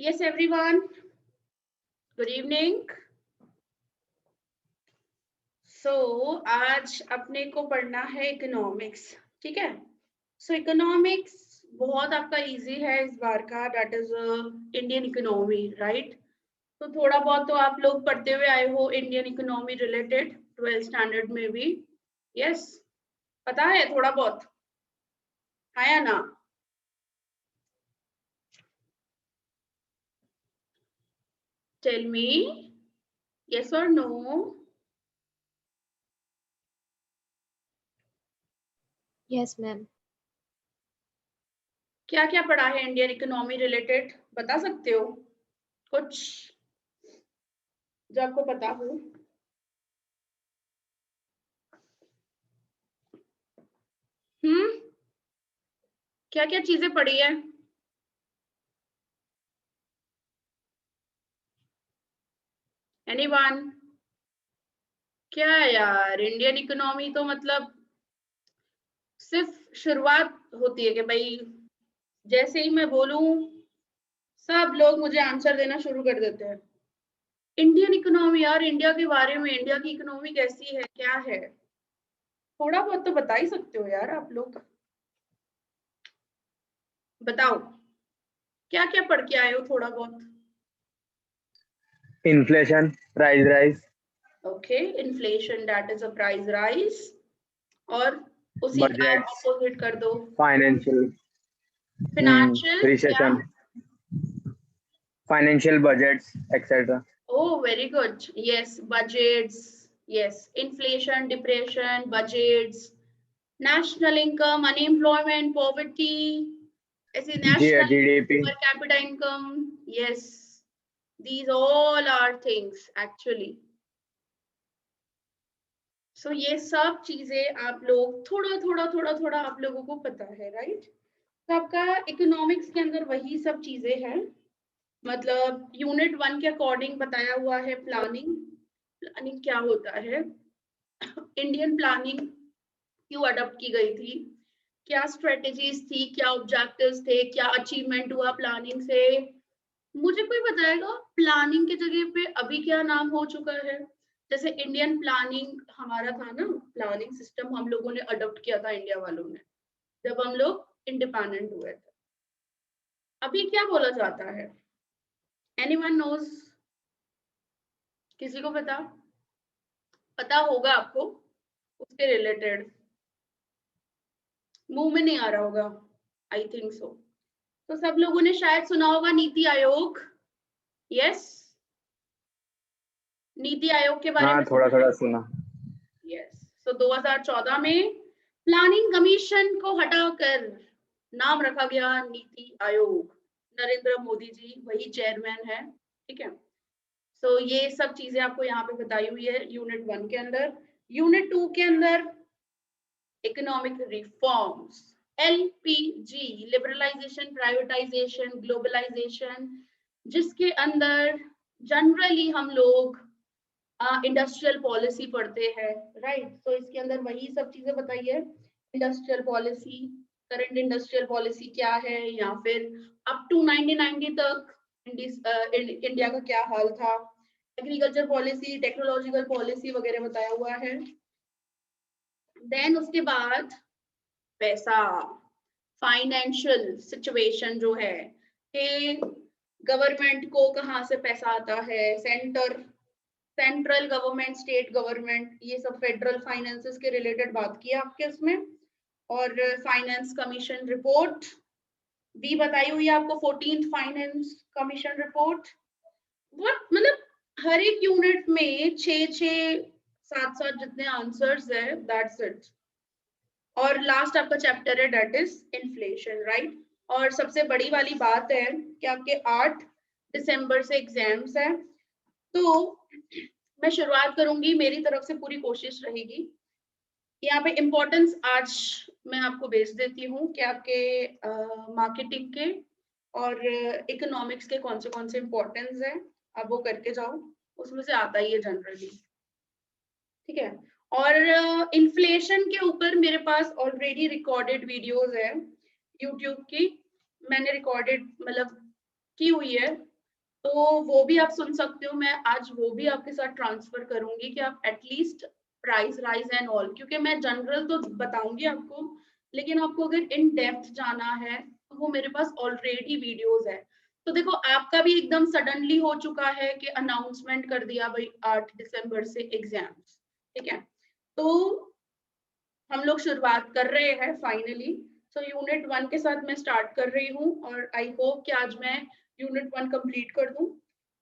Yes, everyone. Good evening. So आज अपने को पढ़ना है इकोनॉमिक्स, ठीक है? सो इकोनॉमिक्स बहुत आपका इजी है इस बार का, that is Indian economy, right? तो थोड़ा बहुत तो आप लोग पढ़ते हुए आए हो Indian economy related 12th standard में भी। यस, पता है थोड़ा बहुत, है ना? Tell me yes or no. Yes, ma'am. क्या क्या पढ़ा है इंडियन इकोनॉमी रिलेटेड, बता सकते हो कुछ जो आपको पता हो? क्या क्या चीजें पढ़ी है? एनीवन? क्या यार, इंडियन इकोनॉमी तो मतलब सिर्फ शुरुआत होती है कि भाई जैसे ही मैं बोलूं सब लोग मुझे आंसर देना शुरू कर देते हैं। इंडियन इकोनॉमी यार, इंडिया के बारे में, इंडिया की इकोनॉमी कैसी है, क्या है, थोड़ा बहुत तो बता ही सकते हो यार आप लोग। बताओ क्या क्या पढ़ के आए हो थोड़ा बहुत? Inflation, price rise. Okay, inflation that is a price rise, और उसी का बजट्स, ऑपोजिट कर दो। Financial, financial, recession, financial budgets etcetera. Oh, very good. Yes, budgets. Yes, inflation, depression, budgets, national income, unemployment, poverty. I see national GDP. per capita income. Yes, these all are things actually. So ये सब चीजें आप लोग थोड़ा आप लोगों को पता है, राइट? तो आपका इकोनॉमिक्स के अंदर वही सब चीजें हैं, मतलब यूनिट 1 के अकॉर्डिंग बताया हुआ है। प्लानिंग, प्लानिंग क्या होता है, इंडियन प्लानिंग क्यों अडॉप्ट की गई थी, क्या स्ट्रेटेजीज थी, क्या ऑब्जेक्टिव्स थे, क्या अचीवमेंट हुआ प्लानिंग से। मुझे कोई बताएगा प्लानिंग की जगह पे अभी क्या नाम हो चुका है? जैसे इंडियन प्लानिंग हमारा था ना, प्लानिंग सिस्टम हम लोगों ने अडॉप्ट किया था इंडिया वालों ने जब हम लोग इंडिपेंडेंट हुए थे। अभी क्या बोला जाता है? Anyone knows? किसी को पता होगा आपको उसके रिलेटेड? मुंह में नहीं आ रहा होगा, आई थिंक सो। तो सब लोगों ने शायद सुना होगा नीति आयोग। यस, नीति आयोग के बारे में थोड़ा सुना। यस, तो 2014 में प्लानिंग कमीशन को हटाकर नाम रखा गया नीति आयोग। नरेंद्र मोदी जी वही चेयरमैन है, ठीक है? सो ये सब चीजें आपको यहाँ पे बताई हुई है यूनिट 1 के अंदर। यूनिट 2 के अंदर economic reforms, LPG, liberalisation, privatisation, globalisation, जिसके अंदर जनरली हम लोग इंडस्ट्रियल पॉलिसी पढ़ते हैं, राइट? तो इसके अंदर वही सब चीजें बताई है। Industrial policy, current industrial policy क्या है, या फिर अप टू 1990 तक इंडिया का क्या हाल था, एग्रीकल्चर पॉलिसी, टेक्नोलॉजिकल पॉलिसी वगैरह बताया हुआ है। देन उसके बाद पैसा, फाइनेंशियल सिचुएशन जो है कि गवर्नमेंट को कहाँ से पैसा आता है, सेंट्रल गवर्नमेंट, स्टेट गवर्नमेंट, ये सब फेडरल फाइनेंसेस के रिलेटेड बात की आपके उसमें। और फाइनेंस कमीशन रिपोर्ट भी बताई हुई है आपको, 14th फाइनेंस कमीशन रिपोर्ट। मतलब हर एक यूनिट में 6-7 जितने आंसर्स है, दैट्स इट। और लास्ट आपका चैप्टर है दैट इज इन्फ्लेशन, राइट? और सबसे बड़ी वाली बात है कि आपके 8 दिसंबर से एग्जाम्स है। तो मैं शुरुआत करूंगी, मेरी तरफ से पूरी कोशिश रहेगी। यहाँ पे इम्पोर्टेंस आज मैं आपको भेज देती हूँ कि आपके मार्केटिंग के और इकोनॉमिक्स के कौन से इम्पोर्टेंस है, आप वो करके जाओ, उसमें से आता ही है जनरली, ठीक है? और इन्फ्लेशन के ऊपर मेरे पास ऑलरेडी रिकॉर्डेड वीडियोस है यूट्यूब की, मैंने रिकॉर्डेड मतलब की हुई है, तो वो भी आप सुन सकते हो। मैं आज वो भी आपके साथ ट्रांसफर करूंगी कि आप at least price rise and all, क्योंकि मैं जनरल तो बताऊंगी आपको, लेकिन आपको अगर इन डेप्थ जाना है तो वो मेरे पास ऑलरेडी वीडियोस है। तो देखो आपका भी एकदम सडनली हो चुका है कि अनाउंसमेंट कर दिया भाई 8 दिसंबर से एग्जाम्स, ठीक है। तो हम लोग शुरुआत कर रहे हैं फाइनली। सो यूनिट 1 के साथ मैं स्टार्ट कर रही हूँ और आई होप कि आज मैं यूनिट 1 कंप्लीट कर दूं,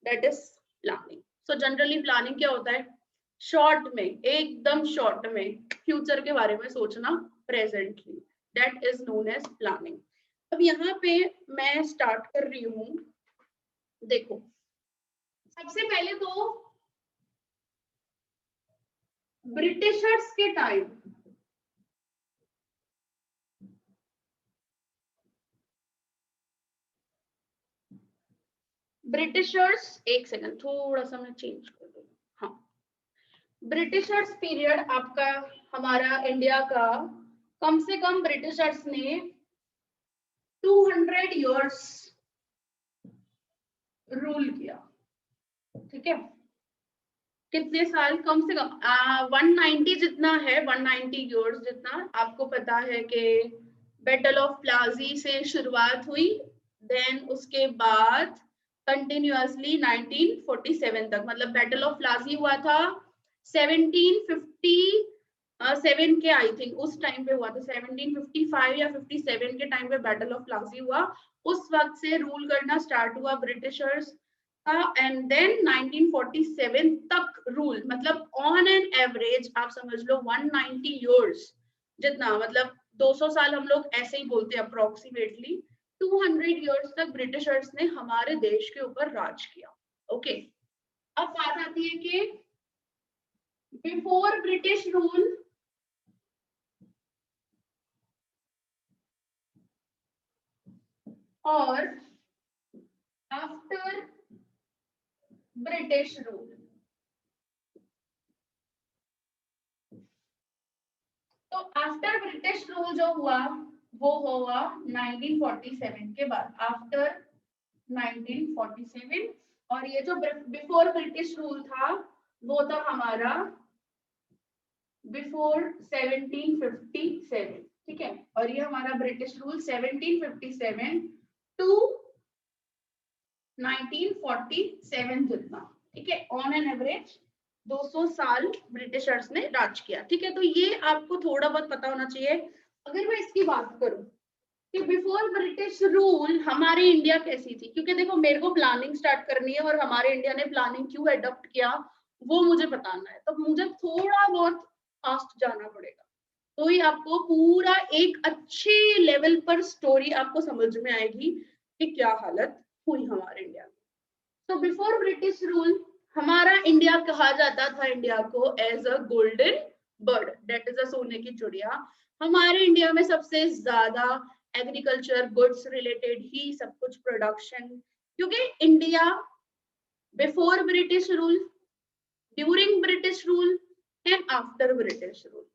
that is planning. So generally planning क्या होता है, शॉर्ट में, एकदम शॉर्ट में फ्यूचर के बारे में सोचना presently, that is known as planning. अब यहाँ पे मैं स्टार्ट कर रही हूँ। देखो सबसे पहले तो ब्रिटिशर्स के टाइम, ब्रिटिशर्स, एक सेकंड थोड़ा सा मैं चेंज कर दूँ। हाँ, ब्रिटिशर्स पीरियड आपका, हमारा इंडिया का, कम से कम ब्रिटिशर्स ने 200 इयर्स रूल किया, ठीक है। कितने साल, कम से कम 190 जितना है, 190 इयर्स जितना। आपको पता है कि बैटल ऑफ प्लाजी से शुरुआत हुई, देन उसके बाद कंटिन्यूअसली 1947 तक, मतलब बैटल ऑफ प्लाजी हुआ था 1757 के आई थिंक उस टाइम पे हुआ था, 1755 या 57 के टाइम पे बैटल ऑफ प्लाजी हुआ। उस वक्त से रूल करना स्टार्ट हुआ ब्रिटिशर्स का, एंड देन 1947 तक रूल, मतलब ऑन एन एवरेज आप समझ लो 190 इयर्स जितना, मतलब 200 साल हम लोग ऐसे ही बोलते हैं अप्रोक्सीमेटली, 200 इयर्स तक ब्रिटिशर्स ने हमारे देश के ऊपर राज किया। ओके, अब बात आती है कि बिफोर ब्रिटिश रूल और आफ्टर ब्रिटिश रूल। तो आफ्टर ब्रिटिश रूल जो हुआ वो हुआ 1947 के बाद, आफ्टर 1947। और ये जो बिफोर ब्रिटिश रूल था वो था हमारा बिफोर 1757, ठीक है। और ये हमारा ब्रिटिश रूल 1757 टू 1947 जितना, ठीक है। ऑन एन एवरेज 200 साल ब्रिटिशर्स ने राज किया, ठीक है। तो ये आपको थोड़ा बहुत पता होना चाहिए। अगर मैं इसकी बात करूं कि बिफोर ब्रिटिश रूल हमारे इंडिया कैसी थी, क्योंकि देखो मेरे को प्लानिंग स्टार्ट करनी है और हमारे इंडिया ने प्लानिंग क्यों अडॉप्ट किया वो मुझे बताना है, तो मुझे थोड़ा बहुत फास्ट जाना पड़ेगा, तो ही आपको पूरा एक अच्छे लेवल पर स्टोरी आपको समझ में आएगी कि क्या हालत हुई हमारे इंडिया में। तो बिफोर ब्रिटिश रूल हमारा इंडिया कहा जाता था, इंडिया को as a golden bird, that is a सोने की चिड़िया। हमारे इंडिया में सबसे ज्यादा एग्रीकल्चर गुड्स रिलेटेड ही सब कुछ प्रोडक्शन, क्योंकि India before British rule, during British rule and after British rule,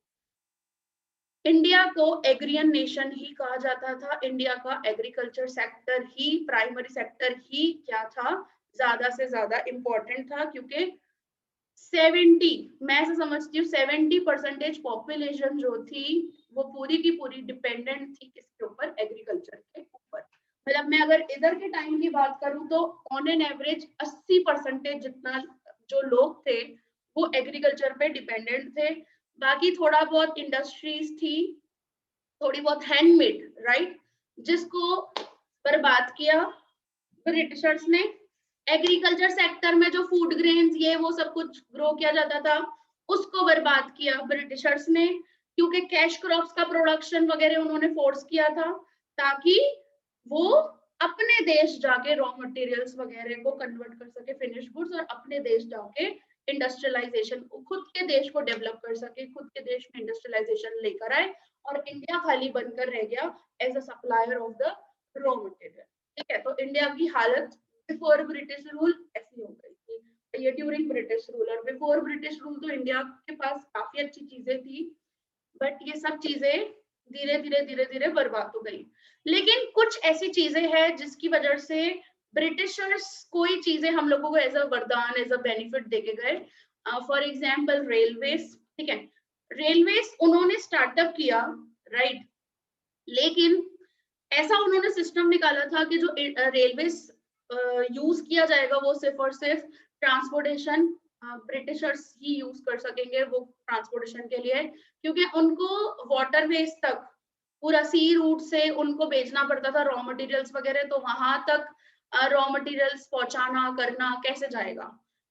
India को एग्रियन नेशन ही कहा जाता था। इंडिया का एग्रीकल्चर सेक्टर ही, प्राइमरी सेक्टर ही क्या था, ज्यादा से ज्यादा इंपॉर्टेंट था, क्योंकि 70, मैं ऐसा समझती हूँ 70% पॉपुलेशन जो थी वो पूरी की पूरी डिपेंडेंट थी किसके ऊपर, एग्रीकल्चर के ऊपर। मतलब मैं अगर इधर के टाइम की बात करूं तो ऑन एन एवरेज 80% जितना जो लोग थे वो एग्रीकल्चर पे डिपेंडेंट थे। बाकी थोड़ा बहुत इंडस्ट्रीज थी, थोड़ी बहुत हैंडमेड, राइट, जिसको बर्बाद किया ब्रिटिशर्स ने। एग्रीकल्चर सेक्टर में जो फूड ग्रेन्स ये वो सब कुछ ग्रो किया जाता था उसको बर्बाद किया ब्रिटिशर्स ने, क्योंकि कैश क्रॉप्स का प्रोडक्शन वगैरह उन्होंने फोर्स किया था ताकि वो अपने देश जाके रॉ मटेरियल्स वगैरह को कन्वर्ट कर सके फिनिश गुड्स, और अपने देश जाके इंडस्ट्रियलाइजेशन, खुद के देश को डेवलप कर सके, खुद के देश में इंडस्ट्रियलाइजेशन लेकर आए, और इंडिया खाली बनकर रह गया as a supplier of the raw material, ठीक है। तो इंडिया की हालत बिफोर ब्रिटिश रूल ऐसी हो गई थी, ये ड्यूरिंग ब्रिटिश रूल। और बिफोर ब्रिटिश रूल तो इंडिया के पास काफी अच्छी चीजें थी, बट ये सब चीजें धीरे धीरे बर्बाद हो गई। लेकिन कुछ ऐसी चीजें हैं जिसकी वजह से ब्रिटिशर्स कोई चीजें हम लोगों को एज अ वरदान, एज अ बेनिफिट देके गए। फॉर एग्जाम्पल रेलवेज, ठीक है, रेलवेज उन्होंने स्टार्टअप किया, राइट, लेकिन ऐसा उन्होंने सिस्टम निकाला था कि जो रेलवेज यूज किया जाएगा वो सिर्फ और सिर्फ ट्रांसपोर्टेशन ब्रिटिशर्स ही यूज कर सकेंगे वो ट्रांसपोर्टेशन के लिए, क्योंकि उनको वाटरवेज तक पूरा सी रूट से उनको भेजना पड़ता था रॉ मटेरियल्स वगैरह, तो वहां तक रॉ मटेरियल्स पहुंचाना करना कैसे जाएगा,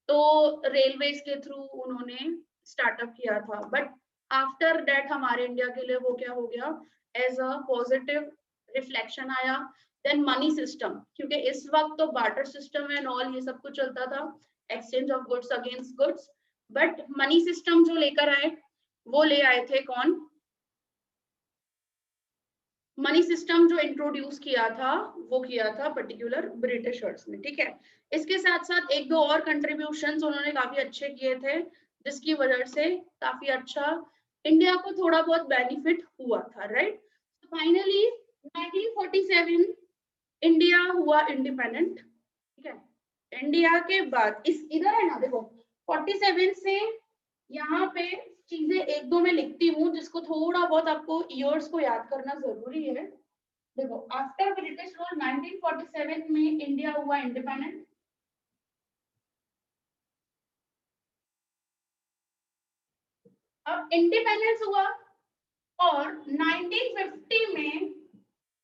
तो रेलवेज के थ्रू उन्होंने स्टार्टअप किया था। बट आफ्टर दैट हमारे इंडिया के लिए वो क्या हो गया, एज अ पॉजिटिव रिफ्लेक्शन आया। देन मनी सिस्टम, क्योंकि इस वक्त तो बार्टर सिस्टम एंड ऑल ये सब कुछ चलता था, exchange of goods against goods, but money system जो लेकर आए वो ले आए थे कौन, मनी सिस्टम जो इंट्रोड्यूस किया था वो किया था पर्टिकुलर ब्रिटिशर्स ने, ठीक है। इसके साथ साथ एक दो और कंट्रीब्यूशंस उन्होंने काफी अच्छे किए थे, जिसकी वजह से काफी अच्छा इंडिया को थोड़ा बहुत बेनिफिट हुआ था, राइट। फाइनली 1947 इंडिया हुआ इंडिपेंडेंट, ठीक है। इंडिया के बाद इस इधर है ना, देखो 47 से यहाँ पे चीजें एक दो में लिखती हूँ जिसको थोड़ा बहुत आपको ईयर्स को याद करना जरूरी है। देखो आफ्टर ब्रिटिश रूल 1947 में इंडिया हुआ इंडिपेंडेंट, अब इंडिपेंडेंस हुआ और 1950 में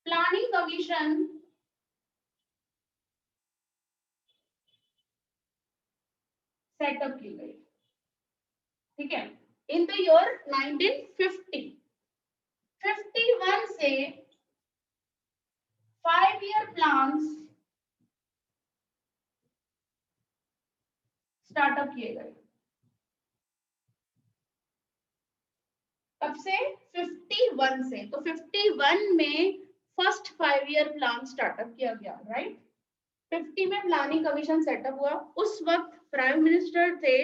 प्लानिंग कमीशन सेटअप की गई, ठीक है, इन द ईयर 1950। 51 से 5 ईयर प्लान्स स्टार्टअप किए गए, कब से, 51 से, तो 51 में फर्स्ट 5 ईयर प्लान स्टार्टअप किया गया, राइट। 50 में प्लानिंग कमीशन सेटअप हुआ, उस वक्त प्राइम मिनिस्टर थे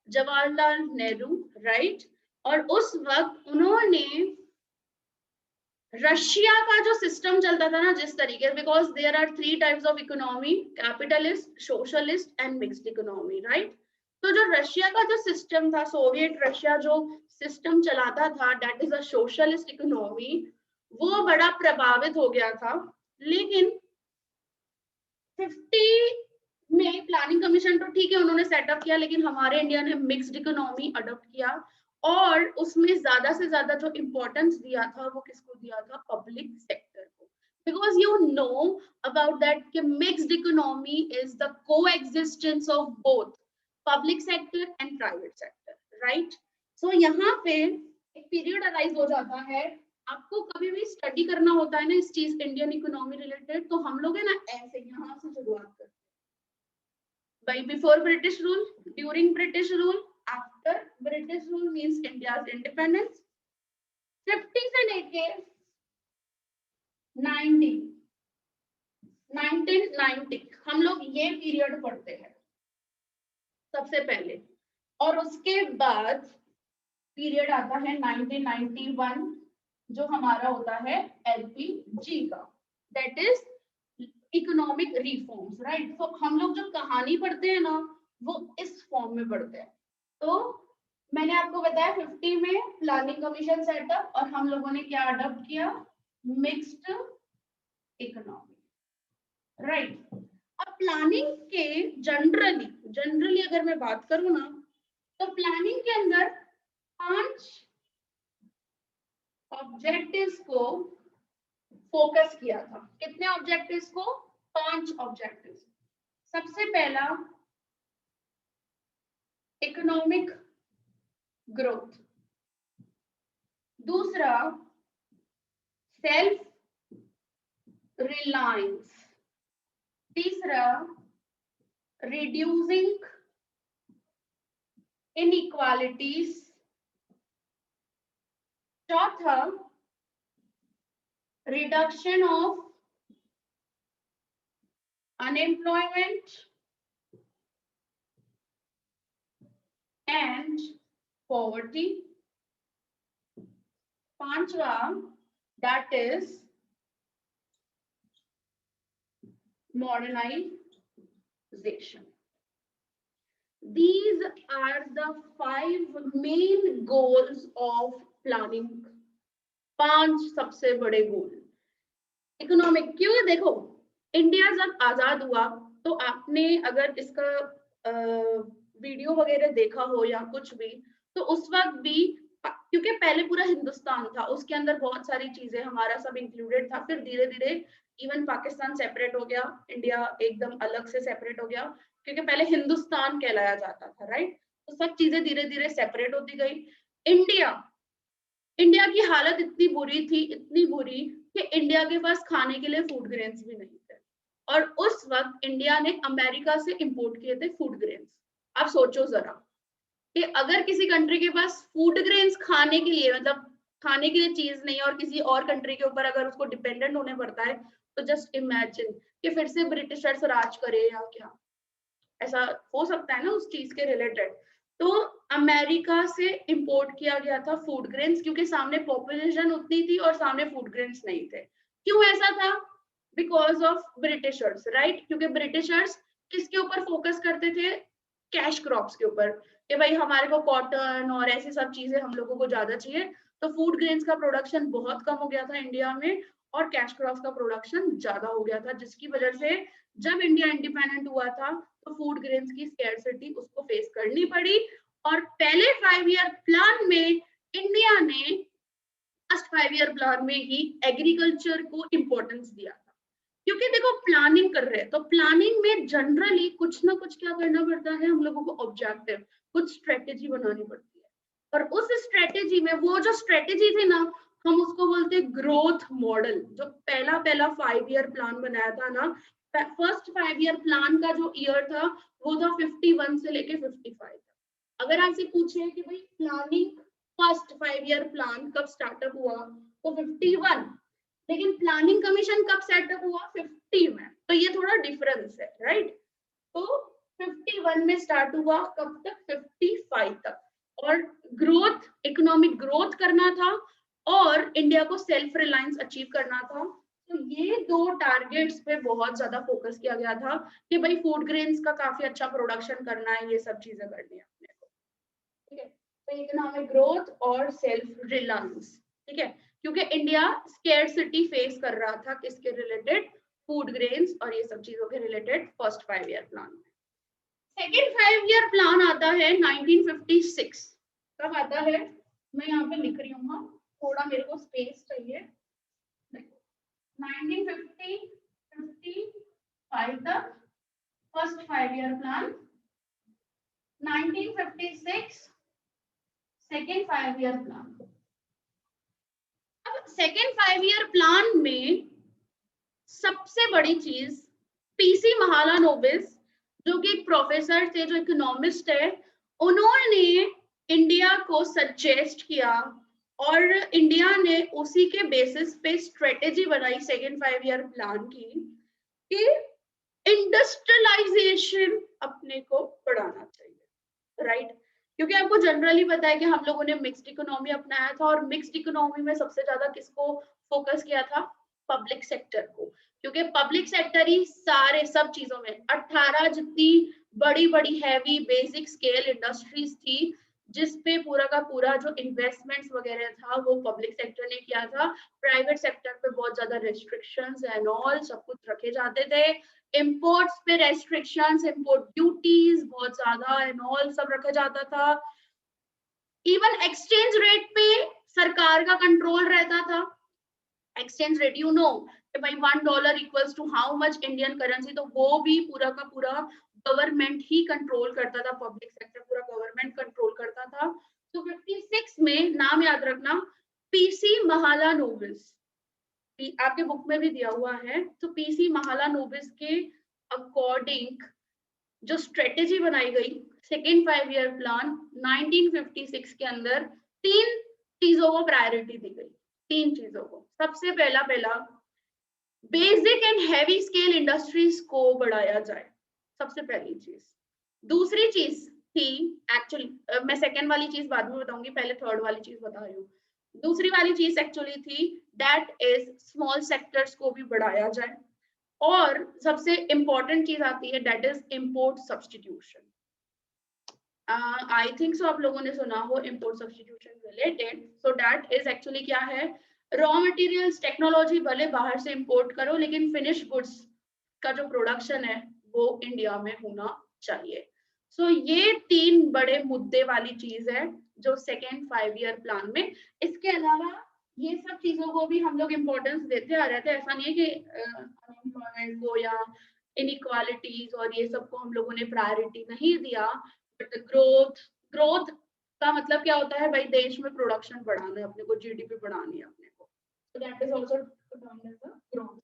जवाहरलाल नेहरू, राइट, और उस वक्त उन्होंने रशिया का जो सिस्टम चलता था ना जिस तरीके, because there are 3 types of economy, capitalist, socialist and mixed economy, right. तो जो रशिया का जो सिस्टम था, सोवियत रशिया जो सिस्टम चलाता था, that is a socialist economy, वो बड़ा प्रभावित हो गया था। लेकिन 50 में प्लानिंग कमीशन तो ठीक है उन्होंने सेटअप किया, लेकिन हमारे इंडिया ने मिक्स्ड इकोनॉमी अडॉप्ट किया, और उसमें ज्यादा से ज्यादा जो इंपॉर्टेंस दिया था वो किसको दिया था, पब्लिक सेक्टर को, because you know about that कि mixed economy is the coexistence of both public sector and private sector, right. So यहाँ पे एक पीरियड अराइज हो जाता है, आपको कभी भी स्टडी करना होता है ना इस चीज इंडियन इकोनॉमी रिलेटेड, तो हम लोग है ना ऐसे यहाँ से शुरुआत करते हैं, by before British rule, during British rule, after British rule means India's independence, 50 से लेके 1990 हम लोग ये पीरियड पढ़ते हैं सबसे पहले, और उसके बाद पीरियड आता है 1991 जो हमारा होता है LPG का, that is economic reforms, right. तो हम लोग जो कहानी पढ़ते हैं ना वो इस फॉर्म में पढ़ते हैं। तो मैंने आपको बताया 50 में प्लानिंग कमीशन सेटअप, और हम लोगों ने क्या अडॉप्ट किया, मिक्स्ड इकोनॉमी, राइट। अब प्लानिंग के जनरली अगर मैं बात करूं ना, तो प्लानिंग के अंदर 5 ऑब्जेक्टिव्स को फोकस किया था। कितने ऑब्जेक्टिव्स को, 5 ऑब्जेक्टिव्स। सबसे पहला इकोनॉमिक ग्रोथ, दूसरा सेल्फ रिलायंस, तीसरा रिड्यूसिंग इनइक्वालिटीज, चौथा reduction of unemployment and poverty, पांचवा that is industrialization. These are the 5 main goals of planning. 5 सबसे बड़े गोल इकोनॉमिक। क्यों? देखो, इंडिया जब आजाद हुआ तो आपने अगर इसका वीडियो वगैरह देखा हो या कुछ भी, तो उस वक्त भी, क्योंकि पहले पूरा हिंदुस्तान था, उसके अंदर बहुत सारी चीजें हमारा सब इंक्लूडेड था, फिर धीरे धीरे इवन पाकिस्तान सेपरेट हो गया, इंडिया एकदम अलग से सेपरेट हो गया, क्योंकि पहले हिंदुस्तान कहलाया जाता था, राइट। तो सब चीजें धीरे धीरे सेपरेट होती गई। इंडिया की हालत इतनी बुरी थी, इतनी बुरी कि इंडिया के पास खाने के लिए फूड ग्रेन्स भी नहीं थे, और उस वक्त इंडिया ने अमेरिका से इंपोर्ट किए थे फूड ग्रेन्स। आप सोचो जरा कि अगर किसी कंट्री के पास फूड ग्रेन्स खाने के लिए, मतलब खाने के लिए चीज नहीं है, और किसी और कंट्री के ऊपर अगर उसको डिपेंडेंट होने पड़ता है, तो जस्ट इमेजिन कि फिर से ब्रिटिशर्स राज करे या क्या, ऐसा हो सकता है ना उस चीज के रिलेटेड। तो अमेरिका से इंपोर्ट किया गया था फूड ग्रेन्स, क्योंकि सामने पॉपुलेशन उतनी थी और सामने फूड ग्रेन्स नहीं थे। क्यों ऐसा था? Because of Britishers, right. क्योंकि ब्रिटिशर्स किसके ऊपर फोकस करते थे? कैश क्रॉप्स के ऊपर, कि भाई हमारे को कॉटन और ऐसी सब चीजें हम लोगों को ज्यादा चाहिए, तो फूड ग्रेन्स का प्रोडक्शन बहुत कम हो गया था इंडिया में, और कैश क्रॉप्स का प्रोडक्शन ज्यादा हो गया था, जिसकी वजह से जब इंडिया इंडिपेंडेंट हुआ था तो फूड ग्रेन्स की स्कैरसिटी उसको फेस करनी पड़ी। और पहले 5 ईयर प्लान में इंडिया ने फर्स्ट 5 ईयर प्लान में ही एग्रीकल्चर को इंपॉर्टेंस दिया था, क्योंकि देखो प्लानिंग कर रहे हैं तो प्लानिंग में जनरली कुछ ना कुछ क्या करना पड़ता है, हम लोगों को ऑब्जेक्टिव, कुछ स्ट्रेटेजी बनानी पड़ती है, और उस स्ट्रेटेजी में वो जो स्ट्रेटेजी थी ना, हम उसको बोलते हैं ग्रोथ मॉडल। जो पहला 5 ईयर प्लान बनाया था ना, फर्स्ट 5 ईयर प्लान का जो ईयर था वो था 51 से लेके 55। अगर आपसे पूछे कि भाई प्लानिंग फर्स्ट 5 ईयर प्लान कब स्टार्टअप हुआ, तो 51, लेकिन प्लानिंग कमीशन कब सेटअप हुआ? 50 में। तो ये थोड़ा डिफरेंस है, राइट। तो 51 में स्टार्ट हुआ, कब तक? 55 तक। और ग्रोथ, इकोनॉमिक ग्रोथ करना था और इंडिया को सेल्फ रिलायंस अचीव करना था। तो ये 2 टारगेट्स पे बहुत ज्यादा फोकस किया गया था कि भाई फूड ग्रेन्स का काफी अच्छा प्रोडक्शन करना है, ये सब चीजें करनी है अपने को, ठीक है। तो इकोनॉमिक ग्रोथ और सेल्फ रिलायंस, ठीक है, क्योंकि इंडिया स्कैरसिटी फेस कर रहा था किसके रिलेटेड? फूड ग्रेन्स और ये सब चीजों के रिलेटेड फर्स्ट 5 ईयर प्लान में। सेकेंड 5 ईयर प्लान आता है 1956। कब आता है? मैं यहाँ पे लिख रही हूँ, थोड़ा मेरे को स्पेस चाहिए। 1955 तक first 5 year plan, 1956 second 5 year plan. अब सेकेंड 5 ईयर प्लान में सबसे बड़ी चीज, पीसी महालानोबिस जो कि एक प्रोफेसर थे, जो इकोनॉमिस्ट है, उन्होंने इंडिया को सजेस्ट किया और इंडिया ने उसी के बेसिस पे स्ट्रेटेजी बनाई सेकेंड 5 ईयर प्लान की कि इंडस्ट्रियलाइजेशन अपने को बढ़ाना चाहिए, राइट। क्योंकि आपको जनरली पता है कि हम लोगों ने मिक्स्ड इकोनॉमी अपनाया था, और मिक्स्ड इकोनॉमी में सबसे ज्यादा किसको फोकस किया था? पब्लिक सेक्टर को, क्योंकि पब्लिक सेक्टर ही सारे सब चीजों में 18 जितनी बड़ी बड़ी हैवी बेसिक स्केल इंडस्ट्रीज थी, जिसपे पूरा का पूरा जो इन्वेस्टमेंट्स वगैरह था वो पब्लिक सेक्टर ने किया था। प्राइवेट सेक्टर पे बहुत ज्यादा रेस्ट्रिक्शंस एंड ऑल सब कुछ रखे जाते थे, इंपोर्ट्स पे रेस्ट्रिक्शंस, इंपोर्ट ड्यूटीज बहुत ज्यादा एंड ऑल सब रखा जाता था। इवन एक्सचेंज रेट पे सरकार का कंट्रोल रहता था। एक्सचेंज रेट यू नो कि भाई $1 equals to how much Indian currency, तो वो भी पूरा का पूरा गवर्नमेंट ही कंट्रोल करता था, पब्लिक सेक्टर पूरा गवर्नमेंट कंट्रोल करता था। तो 56 में नाम याद रखना, पीसी महालानोबिस, आपके बुक में भी दिया हुआ है। तो पीसी महालानोबिस के अकॉर्डिंग जो स्ट्रेटेजी बनाई गई सेकेंड 5 ईयर प्लान 1956 के अंदर, 3 चीजों को प्रायोरिटी दी गई। 3 चीजों को, सबसे पहला basic and heavy scale industries को बढ़ाया जाए, सबसे पहली चीज। दूसरी चीज थी, एक्चुअली मैं सेकेंड वाली चीज बाद में बताऊंगी, पहले थर्ड वाली चीज बता रही हूँ। दूसरी वाली चीज एक्चुअली थी दैट इज स्मॉल सेक्टर्स को भी बढ़ाया जाए, और सबसे इंपॉर्टेंट चीज आती है, that is import substitution. I think so आप लोगों ने सुना हो import substitution related. So that is actually क्या है, रॉ मटेरियल्स टेक्नोलॉजी भले बाहर से इंपोर्ट करो, लेकिन फिनिश गुड्स का जो प्रोडक्शन है वो इंडिया में होना चाहिए। सो ये 3 बड़े मुद्दे वाली चीज है जो सेकेंड 5 ईयर प्लान में। इसके अलावा ये सब चीजों को भी हम लोग इम्पोर्टेंस देते आ रहे थे। ऐसा नहीं है कि अनएम्प्लॉयमेंट को या इनइक्वालिटीज और ये सब को हम लोगों ने प्रायोरिटी नहीं दिया, बट ग्रोथ का मतलब क्या होता है भाई, देश में प्रोडक्शन बढ़ाना है अपने को, जीडीपी बढ़ानी है अपने को, so that is also termed as a growth।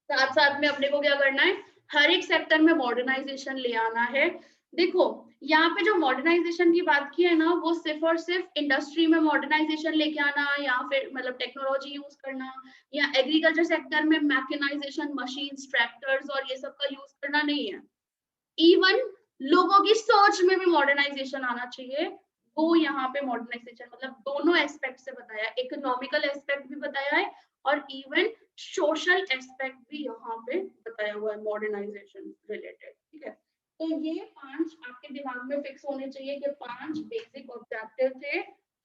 साथ साथ में अपने को क्या करना है, हर एक सेक्टर में मॉडर्नाइजेशन ले आना है। देखो यहाँ पे जो मॉडर्नाइजेशन की बात की है ना, वो सिर्फ और सिर्फ इंडस्ट्री में मॉडर्नाइजेशन लेके आना या फिर मतलब टेक्नोलॉजी यूज करना, या एग्रीकल्चर सेक्टर में मैकेनाइजेशन, मशीन्स, ट्रैक्टर्स और ये सब का यूज करना नहीं है। इवन लोगों की सोच में भी मॉडर्नाइजेशन आना चाहिए। वो यहाँ पे मॉडर्नाइजेशन मतलब दोनों एस्पेक्ट से बताया, इकोनॉमिकल एस्पेक्ट भी बताया है और इवन सोशल एस्पेक्ट भी यहाँ पे बताया हुआ है मॉडर्नाइजेशन रिलेटेड। ठीक है, तो ये 5 आपके दिमाग में फिक्स होने चाहिए कि 5 बेसिक ऑब्जेक्टिव थे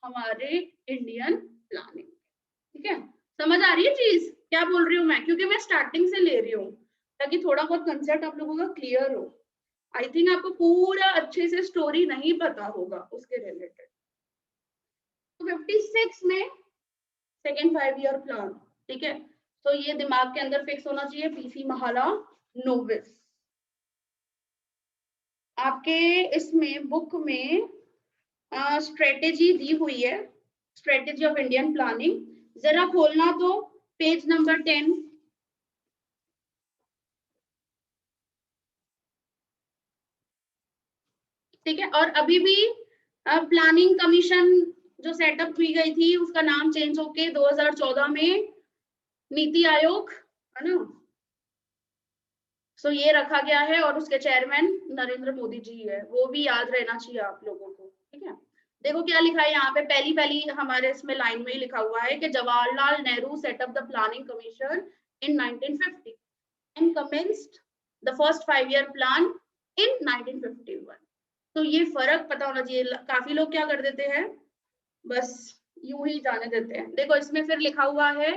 हमारे इंडियन प्लानिंग। ठीक है, समझ आ रही है चीज क्या बोल रही हूँ मैं, क्योंकि मैं स्टार्टिंग से ले रही हूँ ताकि थोड़ा बहुत कंसेप्ट आप लोगों का क्लियर हो। आई थिंक आपको पूरा अच्छे से स्टोरी नहीं पता होगा उसके रिलेटेड। तो 56 में सेकेंड 5 ईयर प्लान, ठीक है, तो ये दिमाग के अंदर फिक्स होना चाहिए, पीसी महाला नोबिस। आपके इसमें बुक में स्ट्रेटेजी दी हुई है, स्ट्रेटेजी ऑफ इंडियन प्लानिंग, जरा खोलना तो पेज नंबर 10। ठीक है, और अभी भी प्लानिंग कमीशन जो सेटअप की गई थी उसका नाम चेंज होके 2014 में नीति आयोग, है ना, सो ये रखा गया है और उसके चेयरमैन नरेंद्र मोदी जी है, वो भी याद रहना चाहिए आप लोगों को। ठीक है, देखो क्या लिखा है यहाँ पे, पहली हमारे इसमें लाइन में ही लिखा हुआ है कि Jawaharlal Nehru set up the planning commission in 1950 and commenced the first 5 year plan in 1951। तो ये फर्क पता होना चाहिए। काफी लोग क्या कर देते हैं, बस यूं ही जाने देते हैं। देखो इसमें फिर लिखा हुआ है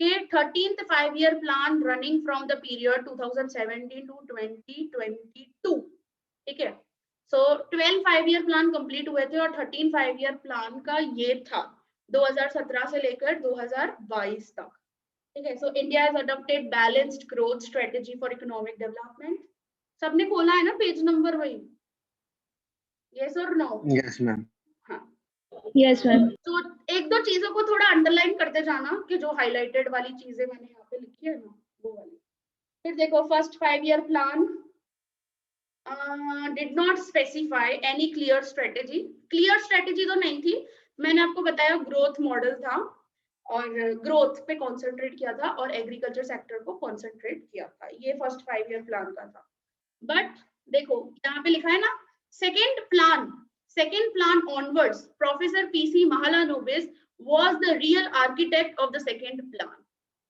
कि 13th 5 year plan running from the period 2017 to 2022। ठीक है, सो 12 5 ईयर प्लान कंप्लीट हुए थे और 13 5 ईयर प्लान का ये था 2017 से लेकर 2022 तक। ठीक है, so India has adopted balanced growth strategy for economic development. सबने खोला है ना पेज नंबर वही, यस और नो? Yes ma'am. हाँ, Yes, ma'am. तो एक दो चीजों को थोड़ा अंडरलाइन करते जाना कि जो हाइलाइटेड वाली चीजें मैंने यहाँ पे लिखी है ना वो वाली। फिर देखो first 5 year plan did not specify any clear strategy. Clear strategy तो नहीं थी, मैंने आपको बताया ग्रोथ मॉडल था और ग्रोथ पे कॉन्सेंट्रेट किया था और एग्रीकल्चर सेक्टर को कॉन्सेंट्रेट किया था। ये फर्स्ट 5 ईयर प्लान का था। बट देखो यहाँ पे लिखा है ना, second plan onwards, Professor P.C. Mahalanobis was the real architect of the second plan,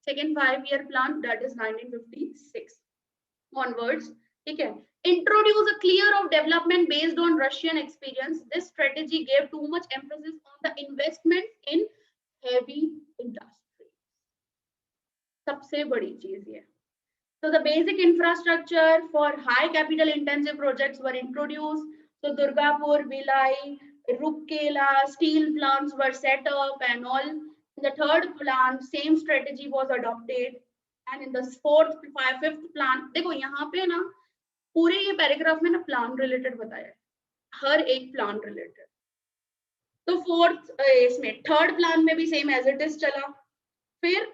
second 5 year plan, that is 1956 onwards. ठीक है, introduce a clear of development based on Russian experience. This strategy gave too much emphasis on the investment in heavy industry. सबसे बड़ी चीज ये। So the basic infrastructure for high capital intensive projects were introduced. So Durgapur, Bhilai, Rurkela steel plants were set up and all. In the third plan, same strategy was adopted. And in the fifth plan, देखो यहाँ पे ना पूरे ये paragraph में ना plan related बताया है, हर एक प्लान रिलेटेड। तो इसमें थर्ड प्लान में भी सेम एज इट इज चला। फिर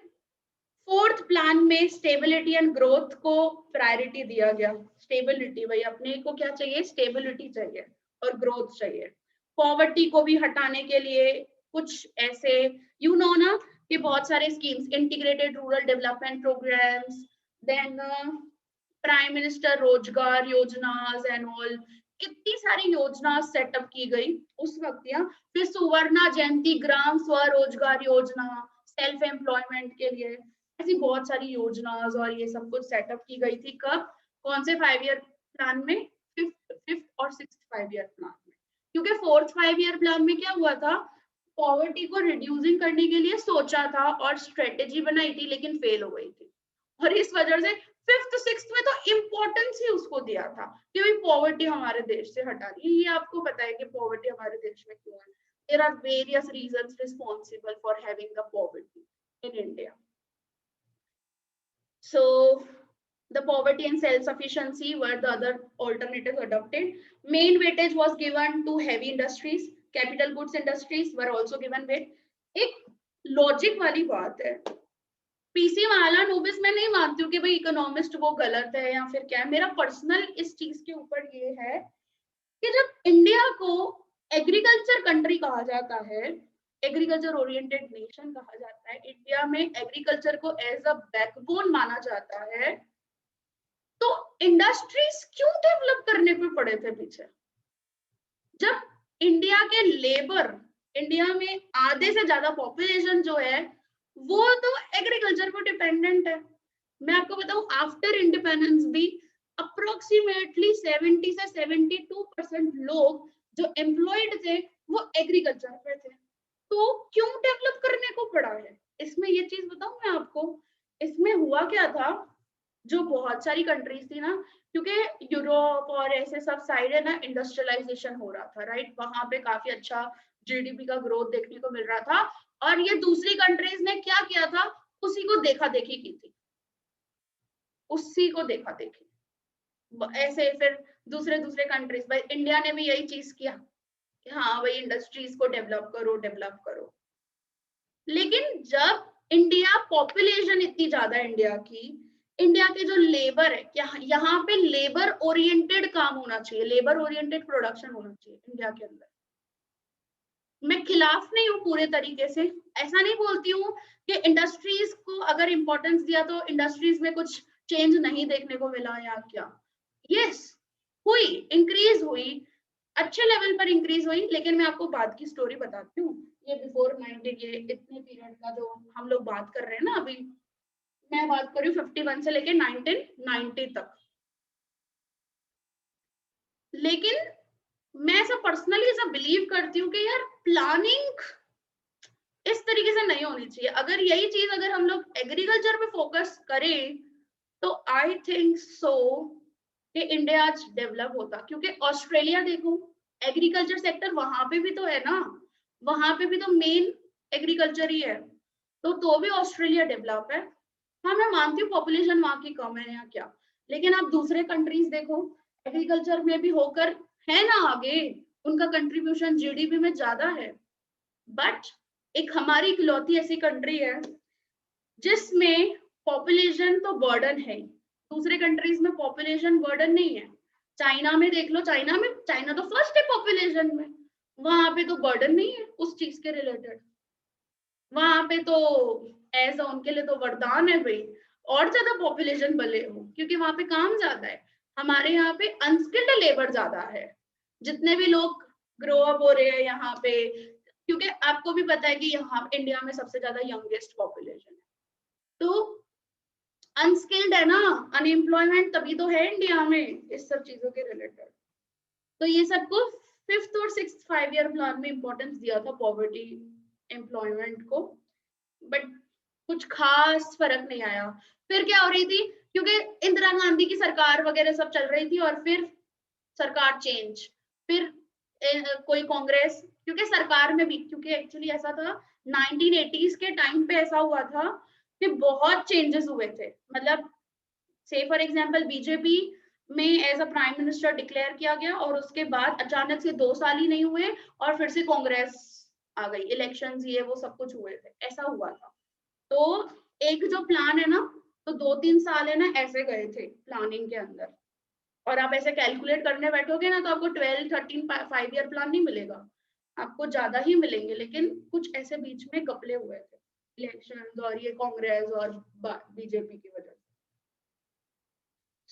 फोर्थ प्लान में स्टेबिलिटी एंड ग्रोथ को प्रायोरिटी दिया गया। स्टेबिलिटी, भाई अपने को क्या चाहिए, स्टेबिलिटी चाहिए और ग्रोथ चाहिए। पॉवर्टी को भी हटाने के लिए कुछ ऐसे यू नो ना कि बहुत सारे schemes, integrated rural development programmes, then prime minister रोजगार योजनास एंड ऑल, कितनी सारी योजना सेटअप की गई उस वक्त। या फिर सुवर्णा जयंती ग्राम स्वरोजगार योजना सेल्फ एम्प्लॉयमेंट के लिए, ऐसी बहुत सारी योजनाएं और ये सब कुछ सेटअप की गई थी। कब? कौन से 5 ईयर प्लान में? फिफ्थ और 6th 5 ईयर प्लान में। क्योंकि 4th 5 ईयर प्लान में क्या हुआ था, पॉवर्टी को रिड्यूसिंग करने के लिए सोचा था और स्ट्रेटेजी बनाई थी, लेकिन फेल हो गई थी। और इस वजह से 5th 6th में तो इम्पोर्टेंस ही उसको दिया था कि भाई पॉवर्टी हमारे देश से हटानी है। ये आपको पता है कि पॉवर्टी हमारे देश में क्यों है। There are various reasons responsible for having the poverty in India. So the poverty and self-sufficiency were the other alternatives adopted. Main weightage was given to heavy industries. Capital goods industries were also given weight. एक logic वाली बात है, PC Mahalanobis मैं नहीं मानती हूँ कि भाई इकोनॉमिस्ट वो गलत है या फिर क्या है। मेरा पर्सनल इस चीज के ऊपर ये है कि जब इंडिया को एग्रीकल्चर कंट्री कहा जाता है, एग्रीकल्चर ओरिएंटेड नेशन कहा जाता है, इंडिया में एग्रीकल्चर को एज अ बैकबोन माना जाता है, तो इंडस्ट्रीज क्यों डेवलप करने पे पड़े थे पीछे? जब इंडिया के लेबर, इंडिया में आधे से ज्यादा पॉपुलेशन जो है वो तो एग्रीकल्चर पर डिपेंडेंट है। मैं आपको बताऊं, आफ्टर इंडिपेंडेंस भी अप्रोक्सीमेटली 70 से 72% लोग जो एम्प्लॉयड थे वो एग्रीकल्चर पे थे। तो क्यों डेवलप करने को पड़ा है? इसमें ये चीज बताऊं मैं आपको, इसमें हुआ क्या था, जो बहुत सारी कंट्रीज थी ना, क्योंकि यूरोप और ऐसे सब साइड है ना, इंडस्ट्रियलाइजेशन हो रहा था, राइट? वहां पे काफी अच्छा जीडीपी का ग्रोथ देखने को मिल रहा था, और ये दूसरी कंट्रीज ने क्या किया था, उसी को देखा देखी की थी, उसी को देखा देखी ऐसे फिर दूसरे दूसरे कंट्रीज, भाई इंडिया ने भी यही चीज किया कि हाँ भाई इंडस्ट्रीज को डेवलप करो डेवलप करो। लेकिन जब इंडिया पॉपुलेशन इतनी ज्यादा इंडिया की, इंडिया के जो लेबर है, यहाँ पे लेबर ओरिएंटेड काम होना चाहिए, लेबर ओरिएंटेड प्रोडक्शन होना चाहिए इंडिया के अंदर। मैं खिलाफ नहीं हूँ पूरे तरीके से, ऐसा नहीं बोलती हूँ कि इंडस्ट्रीज को अगर इंपॉर्टेंस दिया तो इंडस्ट्रीज में कुछ चेंज नहीं देखने को मिला या क्या। यस, हुई, इंक्रीज हुई, अच्छे लेवल पर इंक्रीज हुई, लेकिन मैं आपको बाद की स्टोरी बताती हूँ। ये बिफोर 90, ये इतने पीरियड का जो हम लोग बात कर रहे हैं ना, अभी मैं बात कर रही हूँ 51 से लेके 1990 तक। लेकिन मैं ऐसा पर्सनली ऐसा बिलीव करती हूँ कि यार प्लानिंग इस तरीके से नहीं होनी चाहिए। अगर यही चीज अगर हम लोग एग्रीकल्चर पे फोकस करें तो आई थिंक सो कि इंडिया आज डेवलप होता। क्योंकि ऑस्ट्रेलिया देखो, एग्रीकल्चर सेक्टर वहां पे भी तो है ना, वहां पे भी तो मेन एग्रीकल्चर ही है, तो भी ऑस्ट्रेलिया डेवलप है। हाँ मैं मानती हूँ पॉपुलेशन वहां की कम है या क्या, लेकिन आप दूसरे कंट्रीज देखो, एग्रीकल्चर में भी होकर है ना आगे, उनका कंट्रीब्यूशन जीडीपी में ज्यादा है। बट एक हमारी इकलौती ऐसी कंट्री है जिसमें पॉपुलेशन तो बर्डन है, दूसरे कंट्रीज में पॉपुलेशन बर्डन नहीं है। चाइना में देख लो, चाइना तो फर्स्ट है पॉपुलेशन में, वहां पे तो बर्डन नहीं है उस चीज के रिलेटेड। वहां पे तो एज उनके लिए तो वरदान है भाई, और ज्यादा पॉपुलेशन भले हो, क्योंकि वहां पे काम ज्यादा है। हमारे यहाँ पे अनस्किल्ड लेबर ज्यादा है, जितने भी लोग ग्रो अप हो रहे हैं यहाँ पे, क्योंकि आपको भी पता है कि यहाँ इंडिया में सबसे ज्यादा यंगेस्ट पॉपुलेशन है, तो अनस्किल्ड है ना, अनएम्प्लॉयमेंट तभी तो है इंडिया में इस सब चीजों के रिलेटेड। तो ये सबको 5th और 6th 5 ईयर प्लान में इंपॉर्टेंस दिया था पॉवर्टी एम्प्लॉयमेंट को, बट कुछ खास फर्क नहीं आया। फिर क्या हो रही थी, क्योंकि इंदिरा गांधी की सरकार वगैरह सब चल रही थी, और फिर सरकार चेंज, फिर कोई कांग्रेस, क्योंकि सरकार में भी, क्योंकि एक्चुअली ऐसा था 1980s के टाइम पे ऐसा हुआ था कि बहुत चेंजेस हुए थे। मतलब से फॉर एग्जांपल बीजेपी में as a prime minister declare किया गया, और उसके बाद अचानक से 2 साल ही नहीं हुए और फिर से कांग्रेस आ गई, इलेक्शंस ये वो सब कुछ हुए थे, ऐसा हुआ था। तो एक जो प्लान है ना, तो 2-3 साल है ना ऐसे गए थे प्लानिंग के अंदर, और आप ऐसे कैलकुलेट करने बैठोगे ना तो आपको 12, 13, 5 ईयर प्लान नहीं मिलेगा, आपको ज्यादा ही मिलेंगे। लेकिन कुछ ऐसे बीच में गपले हुए थे इलेक्शंस और ये कांग्रेस और बीजेपी की वजह से।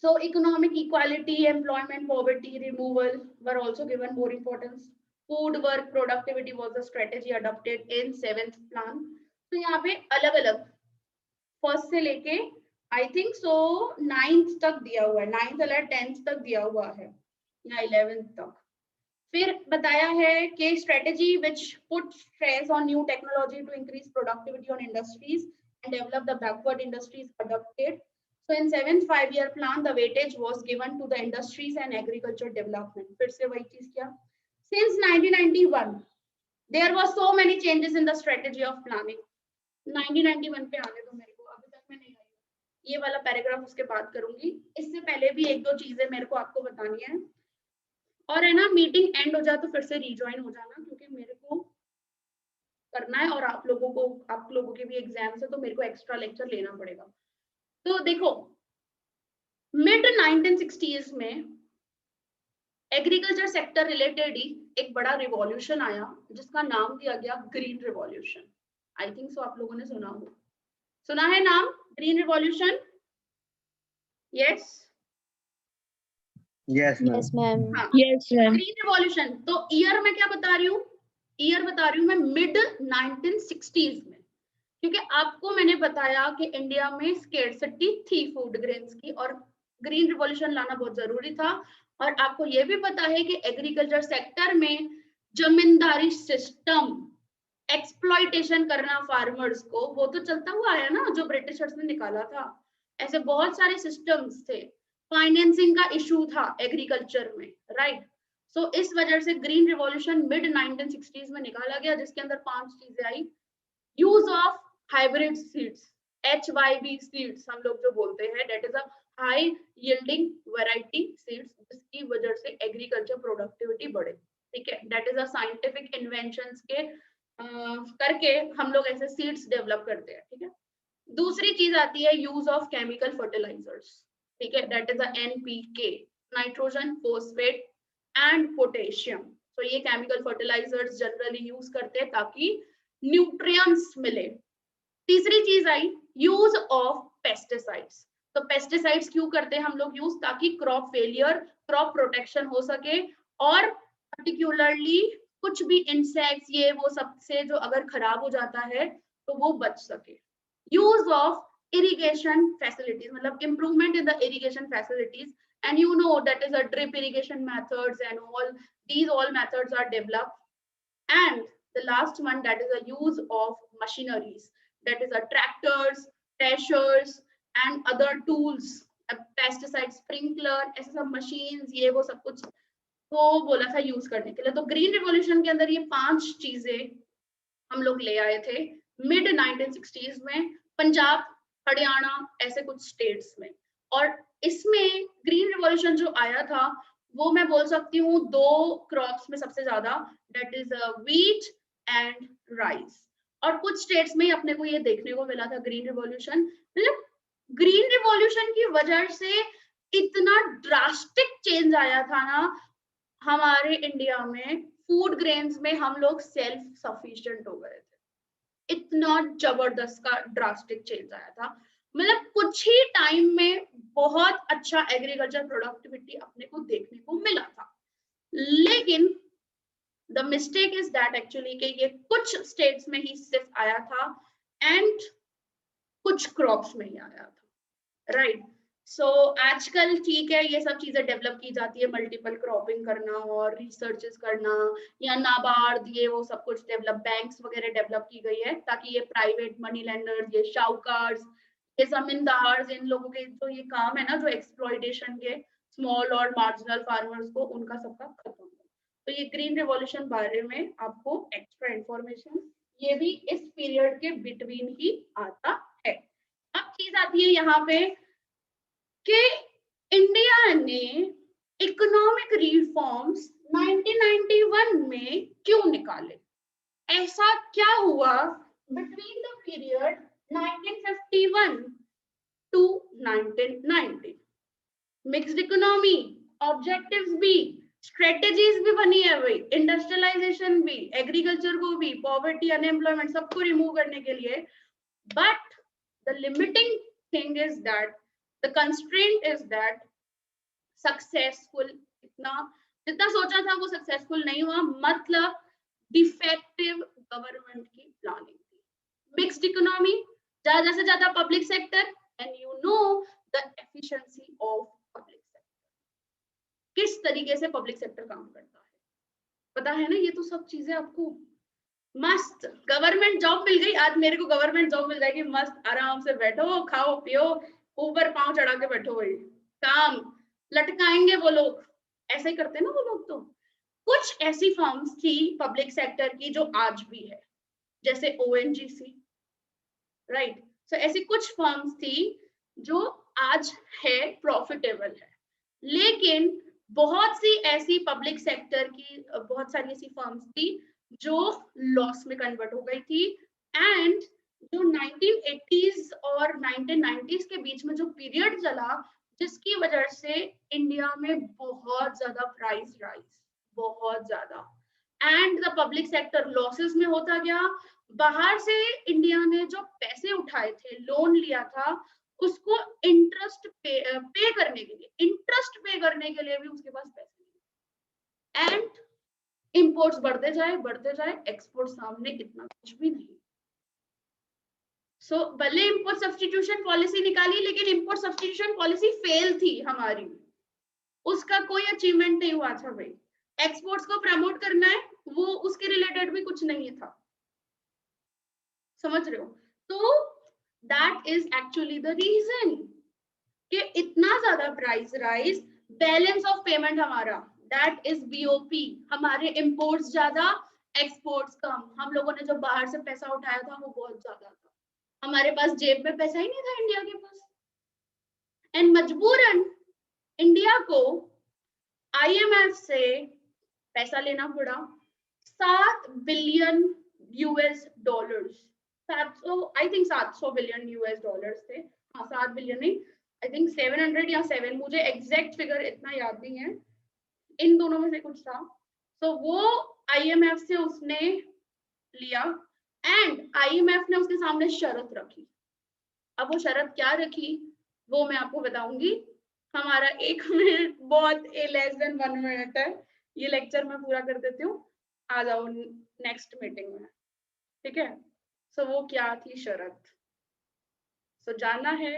So economic equality, employment poverty removal were also given more importance. Food work productivity was a strategy adopted in 7th plan. तो यहाँ पे अलग अलग फर्स्ट से लेके आई थिंक सो 9th तक दिया हुआ है, 9th या 10th तक दिया हुआ है या 11th तक। फिर बताया है कि strategy which put stress on new technology to increase productivity on industries and develop the backward industries adopted. So in 7th 5-year plan, the weightage was given to the industries and agriculture development. फिर से वही चीज क्या? Since 1991, there was so many changes in the strategy of planning. 1991 पे आने दो मेरे को, अभी तक मैं नहीं आई। ये वाला पैराग्राफ उसके बाद करूंगी। इससे पहले भी एक दो चीजें मेरे को आपको बतानी है। और है ना, मीटिंग एंड हो जाए तो फिर से रिज्वाइन हो जाना, क्योंकि मेरे को करना है और आप लोगों के भी एग्जाम्स है, तो मेरे को एक्स्ट्रा लेक्चर लेना पड़ेगा। तो देखो, मिड 1960s में एग्रीकल्चर सेक्टर रिलेटेड ही एक बड़ा रिवॉल्यूशन आया, जिसका नाम दिया गया green revolution. I think so आप लोगों ने सुना है नाम green revolution? Yes Yes, ma'am. Yes, ma'am. हाँ, Yes, ma'am. Green revolution. तो ईयर में क्या बता रही हूँ? ईयर बता रही हूँ मैं मिड 1960s में, क्योंकि आपको मैंने बताया कि इंडिया में स्केर्सिटी थी फूड ग्रेन्स की और ग्रीन रिवॉल्यूशन लाना बहुत जरूरी था। और आपको ये भी पता है कि एग्रीकल्चर सेक्टर में जमींदारी सिस्टम, एक्सप्लॉइटेशन करना फार्मर्स को, वो तो चलता हुआ आया ना, जो ब्रिटिशर्स ने निकाला था। ऐसे बहुत सारे सिस्टम्स थे, फाइनेंसिंग का इशू था एग्रीकल्चर में, राइट। सो इस वजह से ग्रीन रिवॉल्यूशन मिड 1960s में निकाला गया, जिसके अंदर 5 चीजें आई। Use of hybrid seeds, HYB seeds हम लोग जो बोलते हैं, that is a high yielding variety seeds, जिसकी वजह से एग्रीकल्चर प्रोडक्टिविटी बढ़े, ठीक है। That is a scientific inventions के करके हम लोग ऐसे सीड्स डेवलप करते हैं, ठीक है। दूसरी चीज आती है यूज ऑफ केमिकल फर्टिलाइजर्स, ठीक है, that is a NPK, nitrogen, phosphate and potassium. तो ये केमिकल फर्टिलाइजर्स जनरली यूज करते हैं ताकि न्यूट्रिएंट्स मिले। तीसरी चीज आई यूज ऑफ पेस्टिसाइड्स। तो पेस्टिसाइड्स क्यों करते हैं हम लोग यूज? ताकि क्रॉप फेलियर, क्रॉप प्रोटेक्शन हो सके, और पर्टिकुलरली कुछ भी इंसेक्ट्स ये वो सबसे जो अगर खराब हो जाता है तो वो बच सके। यूज ऑफ इरिगेशन फैसिलिटीज, मतलब improvement in the irrigation facilities, and you know that is a drip irrigation methods and all methods are developed. And the last one, that is a use of machineries, that is a tractors, threshers and other tools, pesticide sprinkler, ऐसे सब machines, ये वो सब कुछ तो बोला था use करने के लिए। तो ग्रीन रिवॉल्यूशन के अंदर ये 5 चीजें हम लोग ले आए थे मिड 1960s में, पंजाब, हरियाणा, ऐसे कुछ स्टेट्स में। और इसमें ग्रीन रिवॉल्यूशन जो आया था वो मैं बोल सकती हूँ 2 क्रॉप्स में सबसे ज्यादा, that is wheat and rice. और कुछ स्टेट्स में अपने को ये देखने को मिला था ग्रीन रिवॉल्यूशन। मतलब ग्रीन रिवॉल्यूशन की वजह से इतना ड्रास्टिक चेंज आया था ना हमारे इंडिया में, फूड ग्रेन्स में हम लोग सेल्फ सफिशिएंट हो गए थे। इतना जबरदस्त का ड्रास्टिक चेंज आया था, मतलब कुछ ही टाइम में बहुत अच्छा एग्रीकल्चर प्रोडक्टिविटी अपने को देखने को मिला था। लेकिन the mistake is that actually कि ये कुछ स्टेट्स में ही सिर्फ आया था एंड कुछ क्रॉप्स में ही आया था, राइट। सो आजकल ठीक है, ये सब चीजें डेवलप की जाती है, मल्टीपल क्रॉपिंग करना और रिसर्चेस करना, या नाबार्ड ये वो सब कुछ डेवलप, बैंक्स वगैरह डेवलप की गई है ताकि ये प्राइवेट मनी लेंडर्स, ये शाहूकार्स, ये जमींदार, इन लोगों के जो ये काम है ना, जो एक्सप्लॉइटेशन के स्मॉल और मार्जिनल फार्मर्स को, उनका सबका खत्म हो। तो ये ग्रीन रिवॉल्यूशन बारे में आपको एक्स्ट्रा इंफॉर्मेशन ये भी इस पीरियड के बिटवीन ही आता है। अब चीज आती है यहाँ पे कि इंडिया ने इकोनॉमिक रिफॉर्म्स 1991 में क्यों निकाले? ऐसा क्या हुआ between the period 1951 to 1990? Mixed economy, objectives भी, स्ट्रेटेजीज भी बनी है भाई, इंडस्ट्रियलाइजेशन भी, एग्रीकल्चर को भी, पॉवर्टी, अनएम्प्लॉयमेंट सबको रिमूव करने के लिए। But the limiting thing is that, the constraint is that successful इतना जितना सोचा था वो सक्सेसफुल नहीं हुआ, मतलब डिफेक्टिव गवर्नमेंट की प्लानिंग थी। मिक्स्ड इकोनॉमी, ज्यादा से ज्यादा public sector and you know the efficiency of public sector, किस तरीके से पब्लिक सेक्टर काम करता है, पता है ना। ये तो सब चीजें आपको मस्त, गवर्नमेंट जॉब मिल गई, आज मेरे को गवर्नमेंट जॉब मिल जाएगी, मस्त आराम से बैठो, खाओ पियो, ऊपर पांव चढ़ा के बैठो, भाई काम लटकाएंगे वो लोग, ऐसे ही करते हैं ना वो लोग। तो कुछ ऐसी फर्म्स थी पब्लिक सेक्टर की जो आज भी है, जैसे ओएनजीसी, राइट। सो ऐसी कुछ फर्म्स थी जो आज है, प्रॉफिटेबल है। लेकिन बहुत सी ऐसी पब्लिक सेक्टर की बहुत सारी ऐसी फर्म्स थी जो लॉस में कन्वर्ट हो गई थी। एंड जो 1980s और 1990s के बीच में जो पीरियड चला, जिसकी वजह से इंडिया में बहुत ज्यादा प्राइस राइज, बहुत ज्यादा, and the public sector losses में होता गया। बाहर से इंडिया ने जो पैसे उठाए थे, लोन लिया था, उसको इंटरेस्ट पे करने के लिए, इंटरेस्ट पे करने के लिए भी उसके पास पैसे नहीं, एंड इंपोर्ट्स बढ़ते जाए, एक्सपोर्ट सामने इतना कुछ भी नहीं। सो भले इंपोर्ट सब्स्टिट्यूशन पॉलिसी निकाली, लेकिन इंपोर्ट सब्स्टिट्यूशन पॉलिसी फेल थी हमारी, उसका कोई अचीवमेंट नहीं हुआ था भाई। एक्सपोर्ट्स को प्रमोट करना है, वो उसके रिलेटेड भी कुछ नहीं था, समझ रहे हो। तो that is actually the reason कि इतना ज्यादा price rise, balance of payment हमारा, दैट इज बीओपी, हमारे इंपोर्ट्स ज्यादा, एक्सपोर्ट्स कम। हम लोगों ने जो बाहर से पैसा उठाया था वो बहुत ज्यादा था, हमारे पास जेब में पैसा ही नहीं था इंडिया के पास, एंड मजबूरन इंडिया को आईएमएफ से पैसा लेना पड़ा, 7 billion US dollars, 700, I think 700 billion US dollars थे, हाँ 7 बिलियन नहीं, आई थिंक 700 या 7, मुझे एग्जैक्ट फिगर इतना याद नहीं है, इन दोनों में से कुछ था। तो वो आईएमएफ से उसने लिया, एंड आईएमएफ ने उसके सामने शर्त रखी। अब वो शर्त क्या रखी वो मैं आपको बताऊंगी। हमारा 1 मिनट बहुत लेस देन 1 मिनट है, ये लेक्चर मैं पूरा कर देती हूँ, आ जाओ नेक्स्ट मीटिंग में, ठीक है। सो वो क्या थी शर्त, सो जाना है